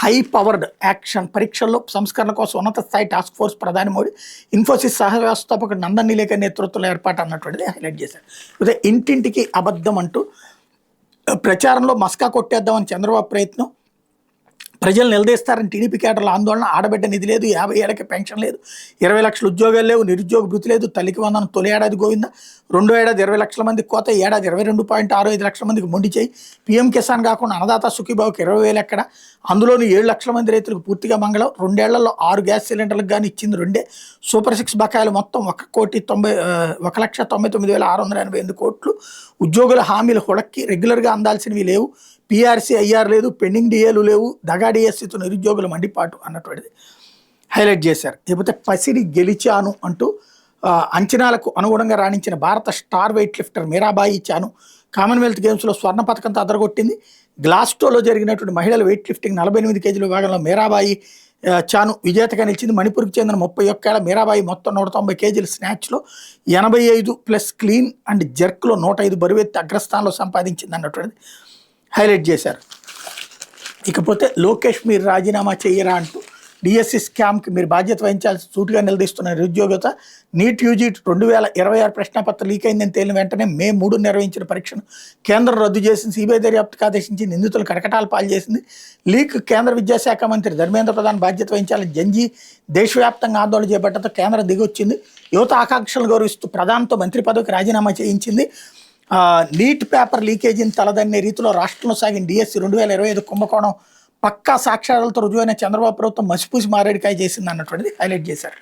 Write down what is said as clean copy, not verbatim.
High powered action పరీక్షల్లో సంస్కరణ కోసం ఉన్నత స్థాయి టాస్క్ ఫోర్స్ ప్రధాని మోడీ ఇన్ఫోసిస్ సహ వ్యవస్థాపకుడు నందన్ నీలేకర్ నేతృత్వంలో ఏర్పాటు అన్నటువంటిది హైలైట్ చేశారు. అయితే ఇంటింటికి అబద్ధం అంటూ ప్రచారంలో మస్కా కొట్టేద్దామని చంద్రబాబు ప్రయత్నం, ప్రజలు నిలదీస్తారని టీడీపీ కేడర్ల ఆందోళన, ఆడబిడ్డ నిధి లేదు, 50 ఏళ్ళకి పెన్షన్ లేదు, 20 లక్షల ఉద్యోగాలు లేవు, నిరుద్యోగ భృతి లేదు, తల్లికి వందనం తొలి ఏడాది గోవింద, రెండో ఏడాది 20 లక్షల మందికి కోత, ఏడాది 22.65 లక్షల మందికి మొండి చేయి, పీఎం కిసాన్ కాకుండా అన్నదాత సుఖీబాబుకి 20,000 ఎక్కడ, అందులోని 7 లక్షల మంది రైతులకు పూర్తిగా మంగళం, 2 ఏళ్లలో 6 గ్యాస్ సిలిండర్లకు కానీ ఇచ్చింది 2, సూపర్ 6 బకాయిలు మొత్తం 1,99,688 కోట్లు, ఉద్యోగుల హామీలు హుడక్కి, రెగ్యులర్గా అందాల్సినవి లేవు, పీఆర్సీ ఐఆర్ లేదు, పెండింగ్ డిఏలు లేవు, దగా డిఎస్సీతో నిరుద్యోగుల మండిపాటు అన్నటువంటిది హైలైట్ చేశారు. లేకపోతే పసిడి గెలిచాను అంటూ అంచనాలకు అనుగుణంగా రాణించిన భారత star weightlifter Mirabai Chanu Commonwealth గేమ్స్లో స్వర్ణ పథకంతో అదరగొట్టింది. గ్లాస్టోలో జరిగినటువంటి మహిళల వెయిట్ లిఫ్టింగ్ 48 కేజీల విభాగంలో మీరాబాయి చాను విజేతగా నిలిచింది. మణిపూర్కి చెందిన 31 ఏళ్ల మీరాబాయి మొత్తం 190 కేజీల స్నాచ్లో 85 ప్లస్ క్లీన్ అండ్ జర్క్లో 105 బరువెత్తి అగ్రస్థానంలో సంపాదించింది అన్నటువంటిది హైలైట్ చేశారు. ఇకపోతే లోకేష్ మీరు రాజీనామా చేయరా అంటూ డిఎస్సి స్కామ్కి మీరు బాధ్యత వహించాల్సి సూటిగా నిలదీస్తున్న నిరుద్యోగత, నీట్ యూజీ 2026 ప్రశ్నపత్రం లీక్ అయిందని తేలిన వెంటనే మే 3 నిర్వహించిన పరీక్షను కేంద్రం రద్దు చేసింది. సిబిఐ దర్యాప్తుకు ఆదేశించి నిందితులు కటకటాలు పాలు చేసింది. లీక్ కేంద్ర విద్యాశాఖ మంత్రి ధర్మేంద్ర ప్రధాన్ బాధ్యత వహించాలని జంజీ దేశవ్యాప్తంగా ఆందోళన చేపట్టడంతో కేంద్రం దిగొచ్చింది. యువత ఆకాంక్షలు గౌరవిస్తూ ప్రధానితో మంత్రి పదవికి రాజీనామా చేయించింది. నీట్ పేపర్ లీకేజీని తలదన్నే రీతిలో రాష్ట్రంలో సాగిన డిఎస్సి 2025 కుంభకోణం పక్కా సాక్ష్యాలతో రుజువైన చంద్రబాబు ప్రభుత్వం మసిపూసి మారేడికాయ చేసింది అన్నటువంటిది హైలైట్ చేశారు.